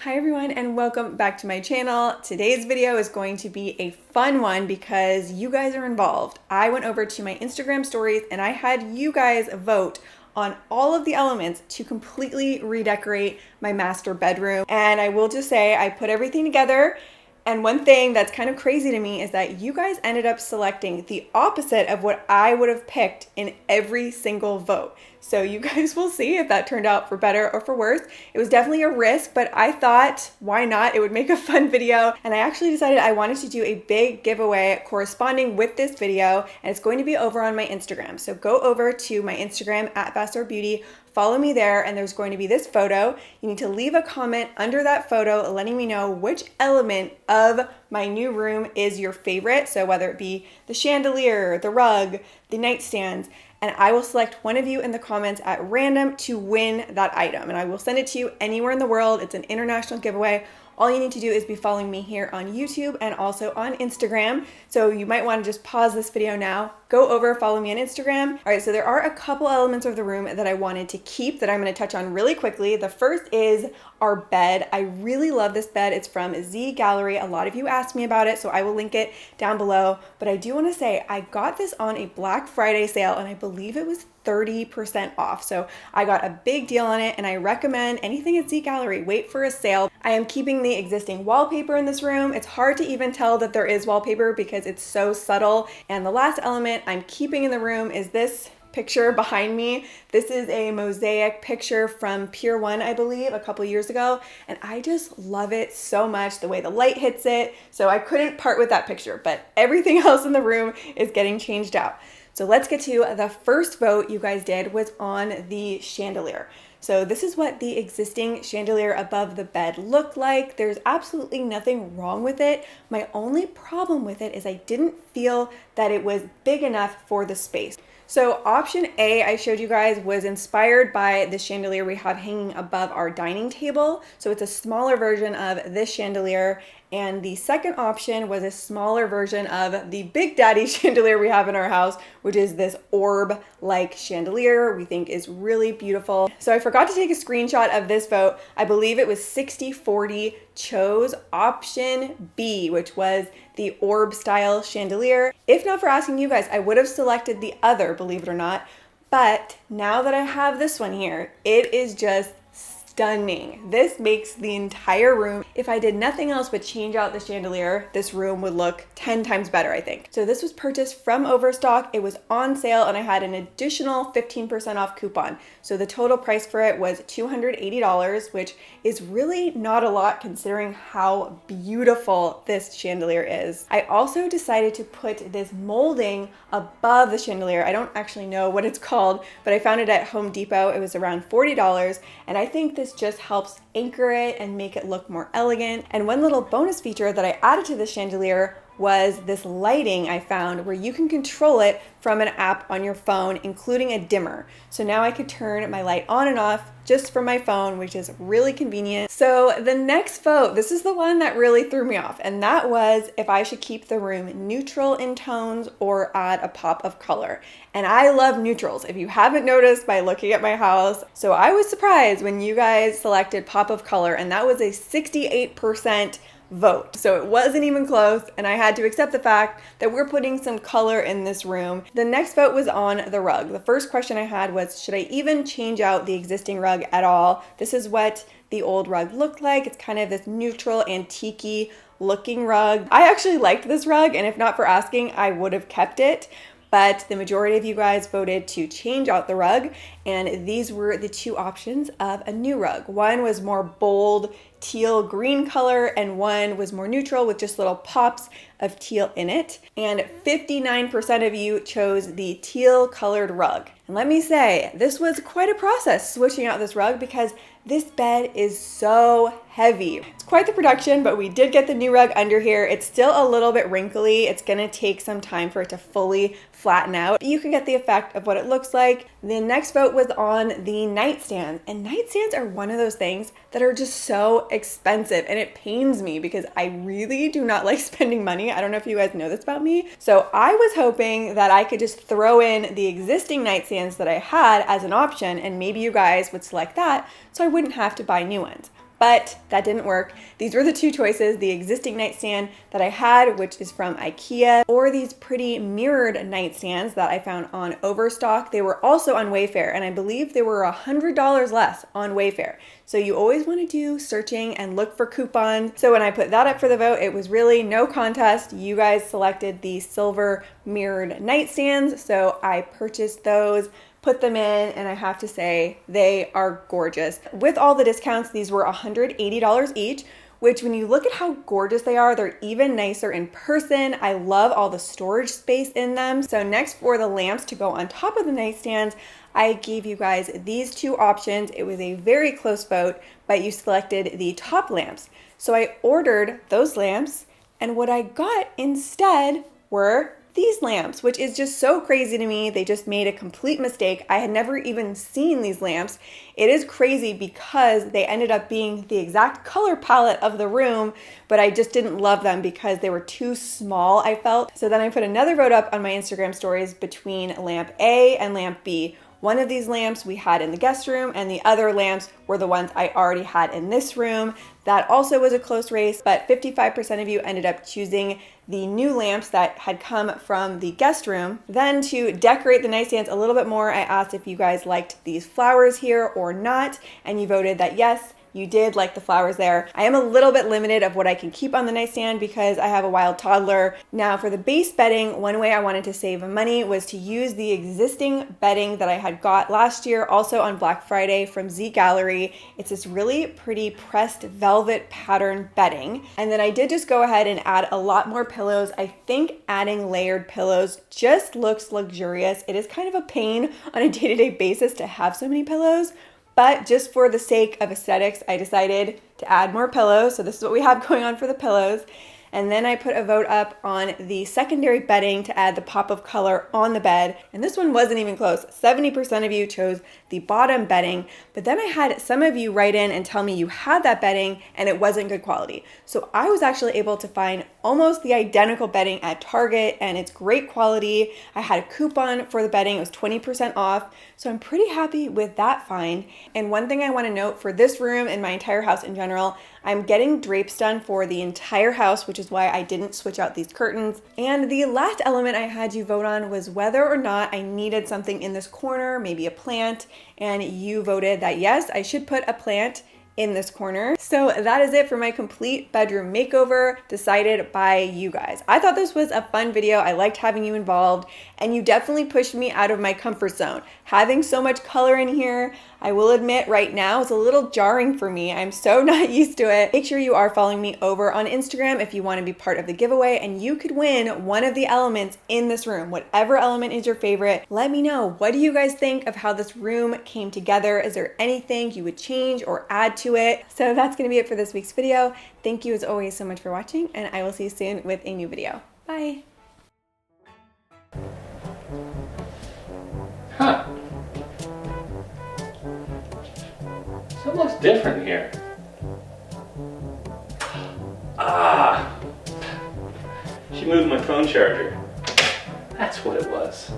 Hi everyone and welcome back to my channel. Today's video is going to be a fun one because you guys are involved. I went over to my Instagram stories and I had you guys vote on all of the elements to completely redecorate my master bedroom. And I will just say I put everything together. And one thing that's kind of crazy to me is that you guys ended up selecting the opposite of what I would have picked in every single vote. So you guys will see if that turned out for better or for worse. It was definitely a risk, but I thought, why not? It would make a fun video. And I actually decided I wanted to do a big giveaway corresponding with this video, and it's going to be over on my Instagram. So go over to my Instagram at @BastardBeauty. Follow me there, and there's going to be this photo. You need to leave a comment under that photo letting me know which element of my new room is your favorite. So whether it be the chandelier, the rug, the nightstands, and I will select one of you in the comments at random to win that item. And I will send it to you anywhere in the world. It's an international giveaway. All you need to do is be following me here on YouTube and also on Instagram. So you might want to just pause this video now, go over, follow me on Instagram. All right, so there are a couple elements of the room that I wanted to keep that I'm going to touch on really quickly. The first is our bed. I really love this bed. It's from Z Gallery. A lot of you asked me about it, so I will link it down below. But I do want to say I got this on a Black Friday sale and I believe it was 30% off. So I got a big deal on it and I recommend anything at Z Gallery, wait for a sale. I am keeping the existing wallpaper in this room. It's hard to even tell that there is wallpaper because it's so subtle. And the last element I'm keeping in the room is this picture behind me. This is a mosaic picture from Pier 1, I believe, a couple years ago. And I just love it so much, the way the light hits it. So I couldn't part with that picture, but everything else in the room is getting changed out. So let's get to the first vote you guys did was on the chandelier. So this is what the existing chandelier above the bed looked like. There's absolutely nothing wrong with it. My only problem with it is I didn't feel that it was big enough for the space. So option A I showed you guys was inspired by the chandelier we have hanging above our dining table. So it's a smaller version of this chandelier. And the second option was a smaller version of the Big Daddy chandelier we have in our house, which is this orb-like chandelier we think is really beautiful. So I forgot to take a screenshot of this vote. I believe it was 60-40 chose option B, which was the orb style chandelier. If not for asking you guys, I would have selected the other, believe it or not. But now that I have this one here, it is just stunning. This makes the entire room. If I did nothing else but change out the chandelier, this room would look 10 times better, I think. So this was purchased from Overstock. It was on sale and I had an additional 15% off coupon. So the total price for it was $280, which is really not a lot considering how beautiful this chandelier is. I also decided to put this molding above the chandelier. I don't actually know what it's called, but I found it at Home Depot. It was around $40, and I think this just helps anchor it and make it look more elegant. And one little bonus feature that I added to the chandelier was this lighting I found where you can control it from an app on your phone, including a dimmer. So now I could turn my light on and off just from my phone, which is really convenient. So the next vote, this is the one that really threw me off, and that was if I should keep the room neutral in tones or add a pop of color. And I love neutrals, if you haven't noticed by looking at my house. So I was surprised when you guys selected pop of color, and that was a 68% vote. So it wasn't even close, and I had to accept the fact that we're putting some color in this room. The next vote was on the rug. The first question I had was, should I even change out the existing rug at all? This is what the old rug looked like. It's kind of this neutral, antique-y looking rug. I actually liked this rug, and if not for asking, I would have kept it. But the majority of you guys voted to change out the rug, and these were the two options of a new rug. One was more bold teal green color, and one was more neutral with just little pops of teal in it. And 59% of you chose the teal colored rug. And let me say, this was quite a process switching out this rug because this bed is so heavy. It's quite the production, but we did get the new rug under here. It's still a little bit wrinkly. It's gonna take some time for it to fully flatten out. You can get the effect of what it looks like. The next vote was on the nightstands, and nightstands are one of those things that are just so expensive, and it pains me because I really do not like spending money. I don't know if you guys know this about me. So I was hoping that I could just throw in the existing nightstands that I had as an option, and maybe you guys would select that so I wouldn't have to buy new ones. but that didn't work. These were the two choices, the existing nightstand that I had, which is from IKEA, or these pretty mirrored nightstands that I found on Overstock. They were also on Wayfair, and I believe they were $100 less on Wayfair. So you always want to do searching and look for coupons. So when I put that up for the vote, it was really no contest. You guys selected the silver mirrored nightstands, so I purchased those, put them in, and I have to say they are gorgeous. With all the discounts, these were $180 each, which when you look at how gorgeous they are, they're even nicer in person. I love all the storage space in them. So next, for the lamps to go on top of the nightstands, I gave you guys these two options. It was a very close vote, but you selected the top lamps. So I ordered those lamps, and what I got instead were these lamps, which is just so crazy to me. They just made a complete mistake. I had never even seen these lamps. It is crazy because they ended up being the exact color palette of the room, but I just didn't love them because they were too small, I felt. So then I put another vote up on my Instagram stories between lamp A and lamp B. One of these lamps we had in the guest room, and the other lamps were the ones I already had in this room. That also was a close race, but 55% of you ended up choosing the new lamps that had come from the guest room. Then to decorate the nightstands a little bit more, I asked if you guys liked these flowers here or not, and you voted that yes, you did like the flowers there. I am a little bit limited of what I can keep on the nightstand because I have a wild toddler. Now for the base bedding, one way I wanted to save money was to use the existing bedding that I had got last year, also on Black Friday from Z Gallery. It's this really pretty pressed velvet pattern bedding. And then I did just go ahead and add a lot more pillows. I think adding layered pillows just looks luxurious. It is kind of a pain on a day-to-day basis to have so many pillows, but just for the sake of aesthetics, I decided to add more pillows. So this is what we have going on for the pillows. And then I put a vote up on the secondary bedding to add the pop of color on the bed. And this one wasn't even close. 70% of you chose the bottom bedding, but then I had some of you write in and tell me you had that bedding and it wasn't good quality. So I was actually able to find almost the identical bedding at Target, and it's great quality. I had a coupon for the bedding. It was 20% off. So I'm pretty happy with that find. And one thing I want to note for this room and my entire house in general, I'm getting drapes done for the entire house, which is why I didn't switch out these curtains. And the last element I had you vote on was whether or not I needed something in this corner, maybe a plant, and you voted that yes, I should put a plant in this corner. So that is it for my complete bedroom makeover, decided by you guys. I thought this was a fun video. I liked having you involved, and you definitely pushed me out of my comfort zone. Having so much color in here, I will admit right now it's a little jarring for me. I'm so not used to it. Make sure you are following me over on Instagram if you want to be part of the giveaway, and you could win one of the elements in this room. Whatever element is your favorite, let me know. What do you guys think of how this room came together? Is there anything you would change or add to it? So that's going to be it for this week's video. Thank you as always so much for watching, and I will see you soon with a new video. Bye. Huh. Something looks different here. Ah! She moved my phone charger. That's what it was.